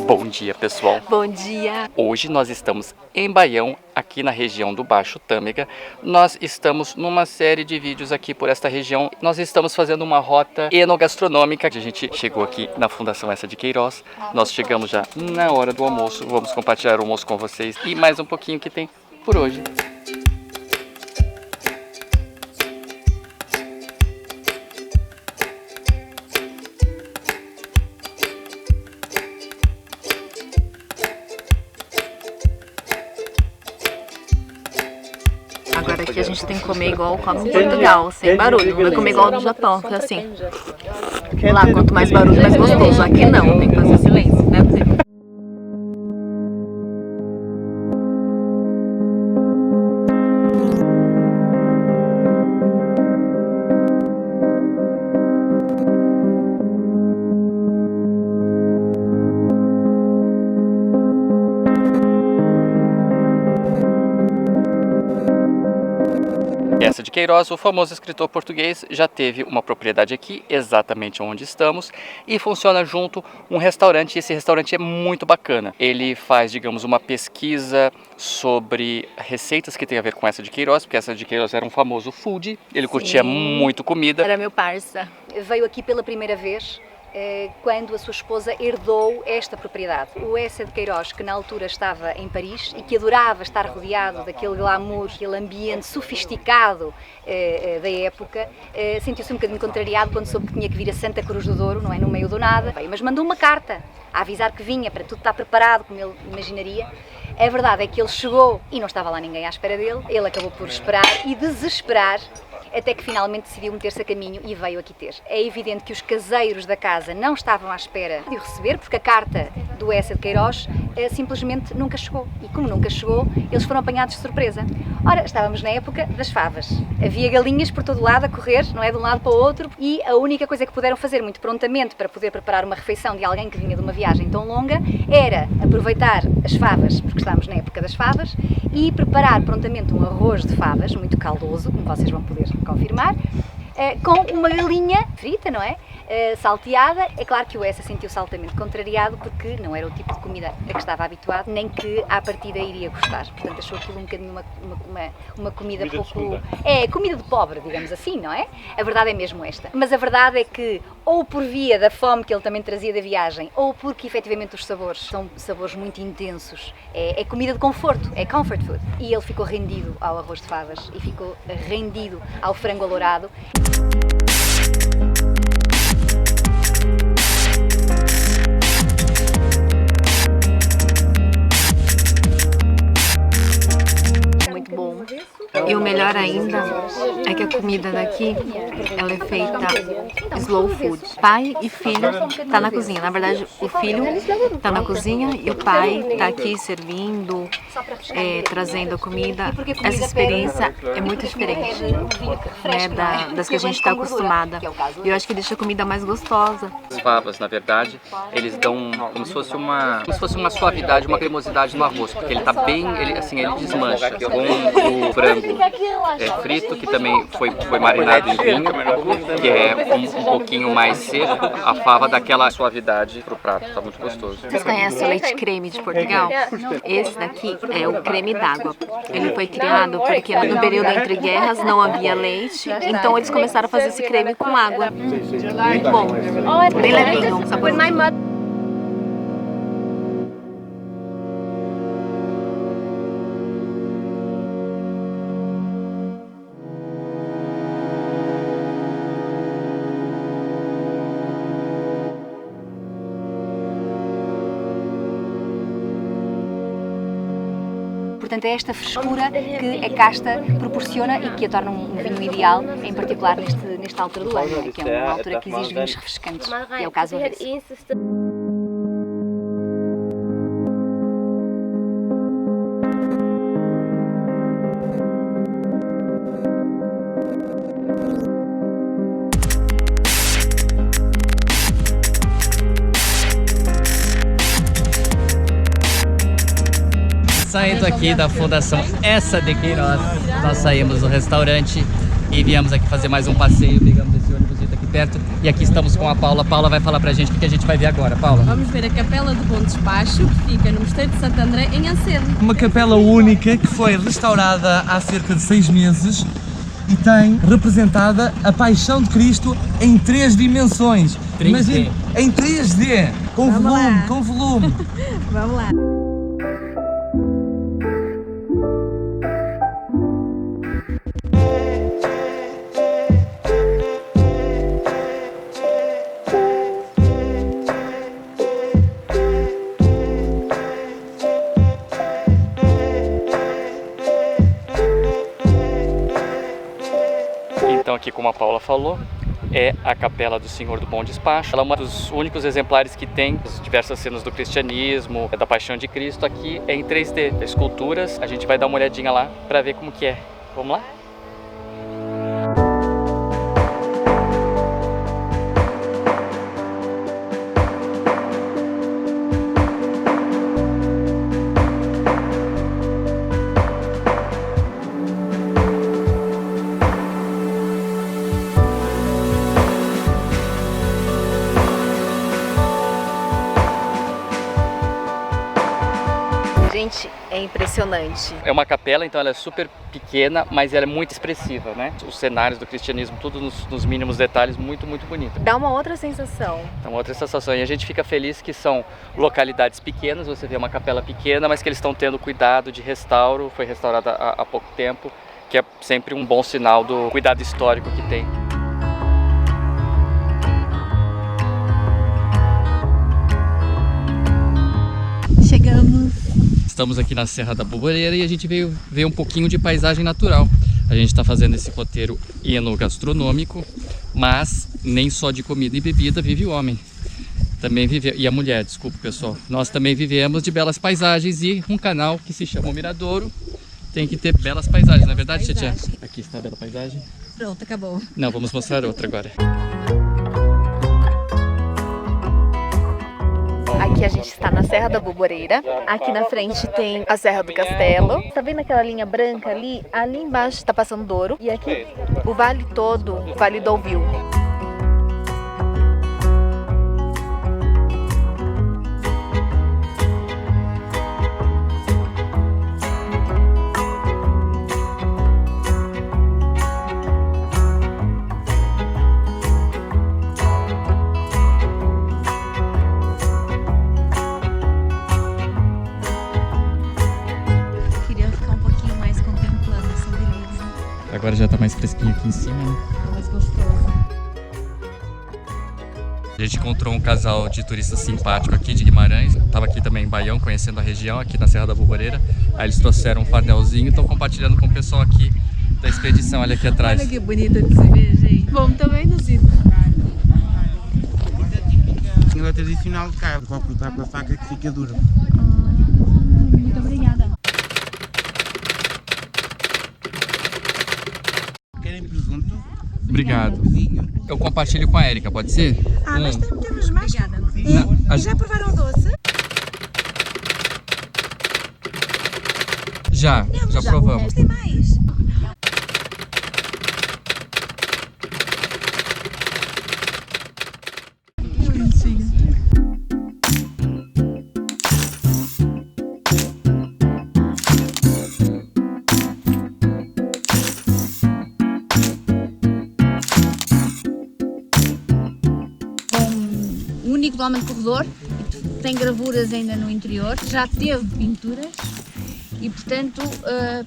Bom dia, pessoal. Bom dia. Hoje nós estamos em Baião, aqui na região do Baixo Tâmega. Nós estamos numa série de vídeos aqui por esta região. Nós estamos fazendo uma rota enogastronômica. A gente chegou aqui na Fundação Essa de Queiroz. Nós chegamos já na hora do almoço. Vamos compartilhar o almoço com vocês e mais um pouquinho que tem por hoje. Agora aqui a gente tem que comer igual come em Portugal, sem barulho. Não vai comer igual no Japão, que é assim. Lá, quanto mais barulho, mais gostoso. Aqui não, tem que fazer silêncio, né? Essa de Queiroz, o famoso escritor português, já teve uma propriedade aqui, exatamente onde estamos, e funciona junto um restaurante, e esse restaurante é muito bacana. Ele faz, digamos, uma pesquisa sobre receitas que tem a ver com essa de Queiroz, porque essa de Queiroz era um famoso foodie, ele curtia muito comida. Era meu parça. Veio aqui pela primeira vez quando a sua esposa herdou esta propriedade. O Essa de Queiroz, que na altura estava em Paris e que adorava estar rodeado daquele glamour, aquele ambiente sofisticado da época, sentiu-se um bocadinho contrariado quando soube que tinha que vir a Santa Cruz do Douro, não é, no meio do nada, mas mandou uma carta a avisar que vinha para tudo estar preparado, como ele imaginaria. A verdade é que ele chegou e não estava lá ninguém à espera dele, ele acabou por esperar e desesperar, até que finalmente decidiu meter-se a caminho e veio aqui ter. É evidente que os caseiros da casa não estavam à espera de o receber, porque a carta do Essa de Queiroz simplesmente nunca chegou. E como nunca chegou, eles foram apanhados de surpresa. Ora, estávamos na época das favas. Havia galinhas por todo lado a correr, não é, de um lado para o outro, e a única coisa que puderam fazer muito prontamente para poder preparar uma refeição de alguém que vinha de uma viagem tão longa era aproveitar as favas, porque estávamos na época das favas, e preparar prontamente um arroz de favas, muito caldoso, como vocês vão poder confirmar, com uma galinha frita, não é? Salteada. É claro que o Essa sentiu-se altamente contrariado porque não era o tipo de comida a que estava habituado, nem que à partida iria gostar. Portanto, achou aquilo um bocadinho uma comida pouco... comida de pobre, digamos assim, não é? A verdade é mesmo esta. Mas a verdade é que, ou por via da fome que ele também trazia da viagem, ou porque efetivamente os sabores são sabores muito intensos, é comida de conforto, é comfort food. E ele ficou rendido ao arroz de favas e ficou rendido ao frango alourado. Muito bom. E o melhor ainda é que a comida daqui, ela é feita slow food. Pai e filho tá na cozinha. Na verdade, o filho tá na cozinha e o pai tá aqui servindo, trazendo a comida. Essa experiência é muito diferente, né, das que a gente está acostumada. E eu acho que deixa a comida mais gostosa. As favas, na verdade, eles dão como se fosse uma suavidade, uma cremosidade no arroz, porque ele tá bem, ele desmancha com o frango frito, que também foi marinado em vinho, que é um pouquinho mais seco. A fava dá aquela suavidade pro prato, tá muito gostoso. Vocês conhecem o leite creme de Portugal? Esse daqui é o creme d'água. Ele foi criado porque no período entre guerras não havia leite, então eles começaram a fazer esse creme com água. Muito bom, bem levinho, sabor. Portanto, é esta frescura que a casta proporciona e que a torna um vinho ideal, em particular nesta altura do ano, que é uma altura que exige vinhos refrescantes, e é o caso desse. Saindo aqui da Fundação Essa de Queiroz, nós saímos do restaurante E viemos aqui fazer mais um passeio, pegamos esse ônibus aqui perto. E aqui estamos com a Paula. A Paula vai falar pra gente o que a gente vai ver agora. Paula? Vamos ver a Capela do Bom Despacho, que fica no Mosteiro de Santo André, em Ancedo. Uma capela única que foi restaurada há cerca de 6 meses e tem representada a Paixão de Cristo em 3 dimensões. 3D. Imagina, em 3D, com Vamos volume, lá. com volume. Vamos lá. Então aqui, como a Paula falou, é a Capela do Senhor do Bom Despacho. Ela é um dos únicos exemplares que tem as diversas cenas do cristianismo, da Paixão de Cristo. Aqui é em 3D, esculturas. A gente vai dar uma olhadinha lá para ver como que é. Vamos lá? Gente, é impressionante. É uma capela, então ela é super pequena, mas ela é muito expressiva, né? Os cenários do cristianismo, tudo nos mínimos detalhes, muito, muito bonito. Dá uma outra sensação. Então, outra sensação. E a gente fica feliz que são localidades pequenas, você vê uma capela pequena, mas que eles estão tendo cuidado de restauro, foi restaurada há pouco tempo, que é sempre um bom sinal do cuidado histórico que tem. Chegamos. Estamos aqui na Serra da Buboreira e a gente veio ver um pouquinho de paisagem natural. A gente está fazendo esse roteiro enogastronômico, mas nem só de comida e bebida vive o homem. Também vive, e a mulher, desculpa pessoal. Nós também vivemos de belas paisagens e um canal que se chama o Miradouro tem que ter belas paisagens, não é verdade, Titia? Aqui está a bela paisagem. Pronto, acabou. Não, vamos mostrar outra agora. Aqui a gente está na Serra da Buboreira. Aqui na frente tem a Serra do Castelo. Tá vendo aquela linha branca ali? Ali embaixo está passando Douro. E aqui o vale todo, o Vale do Ouviu. Agora já está mais fresquinho aqui em cima, né? Mais gostoso. A gente encontrou um casal de turistas simpático aqui de Guimarães. Estava aqui também em Baião, conhecendo a região, aqui na Serra da Buboreira. Aí eles trouxeram um farnelzinho e estão compartilhando com o pessoal aqui da expedição, olha aqui atrás. Olha que bonita de se ver, gente. Vamos também, Nuzito. Ela é tradicional de cá, pode cortar com a faca que fica duro. Muito obrigada. Querem presunto? Obrigado. Vinho. Eu compartilho com a Érica, pode ser? Mas temos mais. Não, Já provaram doce? já provamos. Tem mais. Único do Homem de Corredor, tem gravuras ainda no interior, já teve pinturas e, portanto,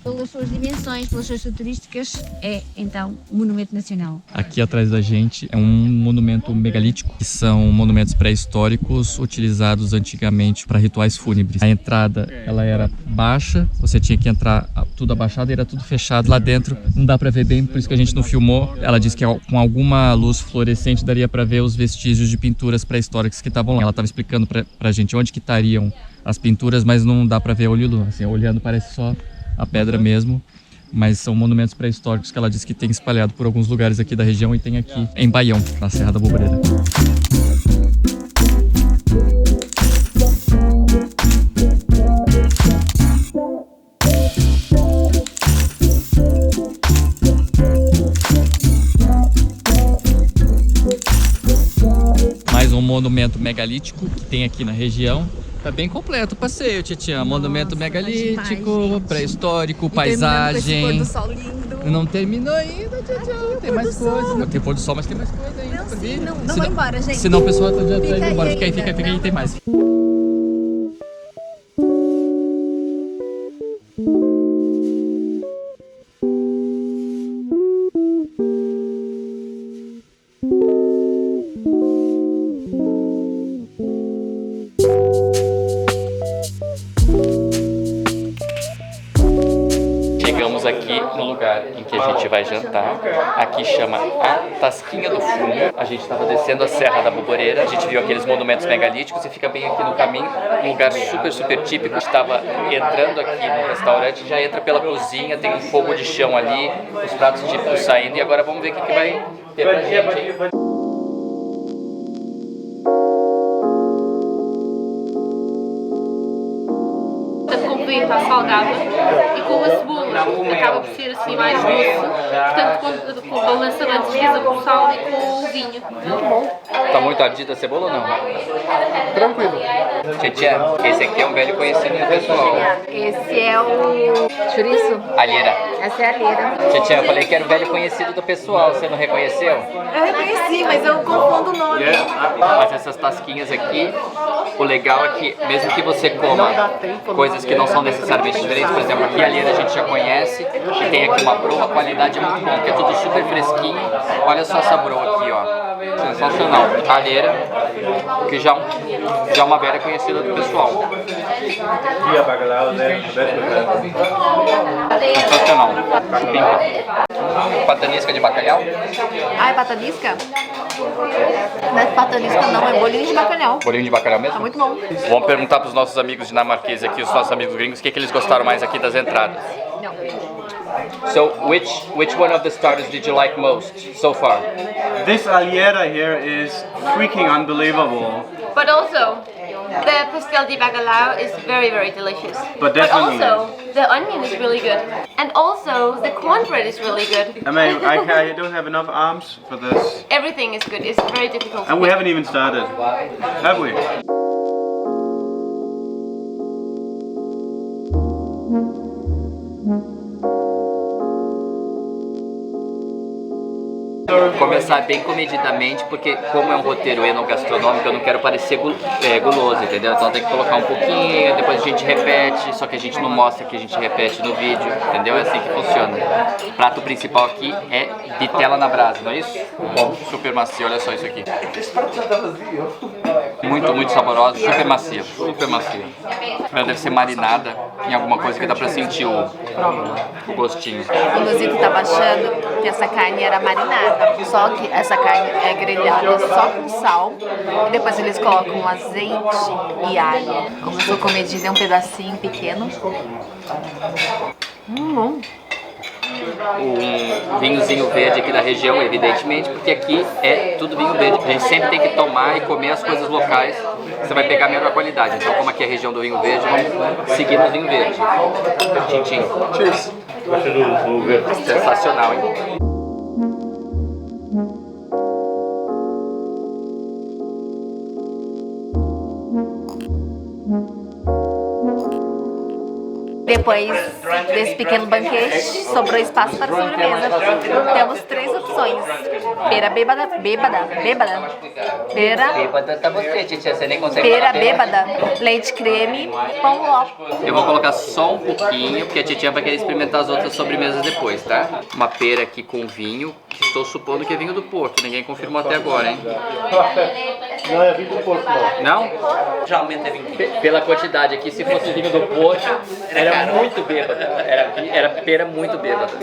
pelas suas dimensões, pelas suas características, é então um monumento nacional. Aqui atrás da gente é um monumento megalítico, que são monumentos pré-históricos utilizados antigamente para rituais fúnebres. A entrada ela era baixa, você tinha que entrar tudo abaixado e era tudo fechado. Lá dentro não dá para ver bem, por isso que a gente não filmou. Ela disse que com alguma luz fluorescente daria para ver os vestígios de pinturas pré-históricas que estavam lá. Ela estava explicando para a gente onde que estariam as pinturas, mas não dá para ver olho nu. Assim, olhando parece só a pedra mesmo, mas são monumentos pré-históricos que ela disse que tem espalhado por alguns lugares aqui da região e tem aqui em Baião, na Serra da Buboreira. monumento megalítico que tem aqui na região. Tá bem completo o passeio, Tietchan. Monumento megalítico, pré-histórico, paisagem. do sol lindo. Não terminou ainda, Tietchan. Tem mais coisa. Tem pôr do sol, mas tem mais coisa ainda. Não vai embora, gente. Senão o pessoal já tá indo embora. Fica aí, tem mais. Chegamos aqui no lugar em que a gente vai jantar. Aqui chama a Tasquinha do Fumo. A gente estava descendo a Serra da Boboreira. A gente viu aqueles monumentos megalíticos e fica bem aqui no caminho. Um lugar super típico. Estava entrando aqui no restaurante, já entra pela cozinha, tem um fogo de chão ali, os pratos típicos saindo. E agora vamos ver o que vai ter pra gente. Está salgada e com a cebola acaba por ser assim mais doce, portanto com o balançamento desliza com o sal e com o vinho. Muito bom. Tá muito ardida a cebola ou não? Tranquilo. Tietchan, esse aqui é um velho conhecido do pessoal. Esse é o chouriço. Alheira. Essa é a alheira. Tietchan, eu falei que era um velho conhecido do pessoal, você não reconheceu? Eu reconheci, mas eu confundo o nome. Mas essas tasquinhas aqui, o legal é que mesmo que você coma coisas que não são necessariamente diferentes, por exemplo, aqui a alheira a gente já conhece, tem aqui uma broa, a qualidade é muito boa, porque é tudo super fresquinho. Olha só essa broa aqui, ó. Sensacional. A alheira, que já é uma velha conhecida do pessoal. Sensacional. Patanisca de bacalhau? Ah, é patanisca? Não é patanisca não, é bolinho de bacalhau. Bolinho de bacalhau mesmo? Tá muito bom. Vamos perguntar para os nossos amigos dinamarqueses aqui, os nossos amigos gringos, o que eles gostaram mais aqui das entradas. Não. So, which one of the starters did you like most so far? This alheira here is freaking unbelievable. But also, the pastel de bacalhau is very delicious. But definitely. also, the onion is really good. And also, the cornbread is really good. I mean, I don't have enough arms for this. Everything is good. It's very difficult. And we haven't even started, have we? Começar bem comedidamente, porque como é um roteiro enogastronômico, eu não quero parecer guloso, entendeu? Então tem que colocar um pouquinho, depois a gente repete, só que a gente não mostra que a gente repete no vídeo, entendeu? É assim que funciona. O prato principal aqui é vitela na brasa, não é isso? Super macio, olha só isso aqui. Esse prato já tá vazio. Muito saborosa, super macia. Ela deve ser marinada em alguma coisa que dá pra sentir o gostinho. O Luzito tá achando que essa carne era marinada, só que essa carne é grelhada só com sal e depois eles colocam azeite e alho. Como eu sou comedida, é um pedacinho pequeno. Bom. Um vinhozinho verde aqui da região, evidentemente, porque aqui é tudo vinho verde. A gente sempre tem que tomar e comer as coisas locais, você vai pegar a melhor qualidade. Então, como aqui é a região do vinho verde, vamos seguir no vinho verde. Tchim. Cheers. Sensacional, hein? Depois desse pequeno banquete, sobrou espaço para a sobremesa. Temos 3 opções. Pera bêbada. Bêbada tá você, Tietchan, você nem consegue Pera falar pera. bêbada, leite creme, pão ló. Eu vou colocar só um pouquinho, porque a Tietchan vai querer experimentar as outras sobremesas depois, tá? Uma pera aqui com vinho, que estou supondo que é vinho do Porto, ninguém confirmou até agora, hein? Não é vinho do Porto, não. Não? Geralmente é vinho. Pela quantidade aqui, se fosse vinho do Porto, era muito bêbada. Era pera muito bêbada.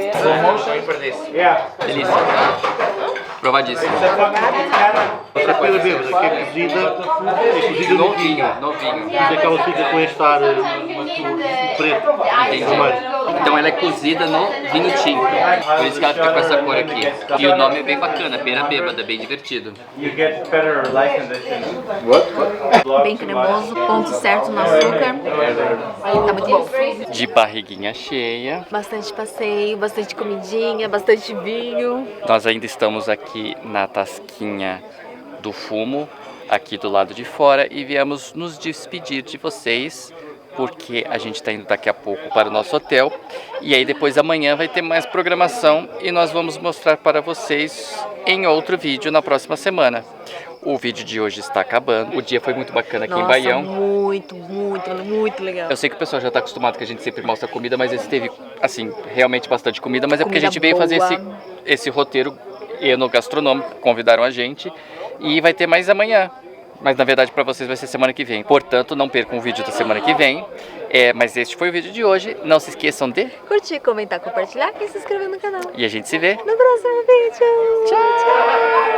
Delícia. Provadíssimo. Outra coisa bêbada, que é cozida no vinho. É que ela fica com este ar preto. Entendi. Então ela é cozida no vinho tinto. Por isso que ela fica com essa cor aqui. E o nome é bem bacana, pera bêbada, bem divertido. Bem cremoso, ponto certo no açúcar. Tá muito bom. De barriguinha cheia. Bastante passeio, bastante comidinha, bastante vinho. Nós ainda estamos aqui na Tasquinha do Fumo. aqui do lado de fora e viemos nos despedir de vocês, porque a gente está indo daqui a pouco para o nosso hotel. E aí depois amanhã vai ter mais programação e nós vamos mostrar para vocês em outro vídeo na próxima semana. O vídeo de hoje está acabando. O dia foi muito bacana aqui em Baião. Muito legal. Eu sei que o pessoal já está acostumado que a gente sempre mostra comida, mas esse teve, assim, realmente bastante comida. Mas é porque a gente veio fazer esse roteiro enogastronômico, convidaram a gente. E vai ter mais amanhã. Mas na verdade para vocês vai ser semana que vem. Portanto, não percam o vídeo da semana que vem. Mas este foi o vídeo de hoje. Não se esqueçam de curtir, comentar, compartilhar e se inscrever no canal. E a gente se vê no próximo vídeo. Tchau!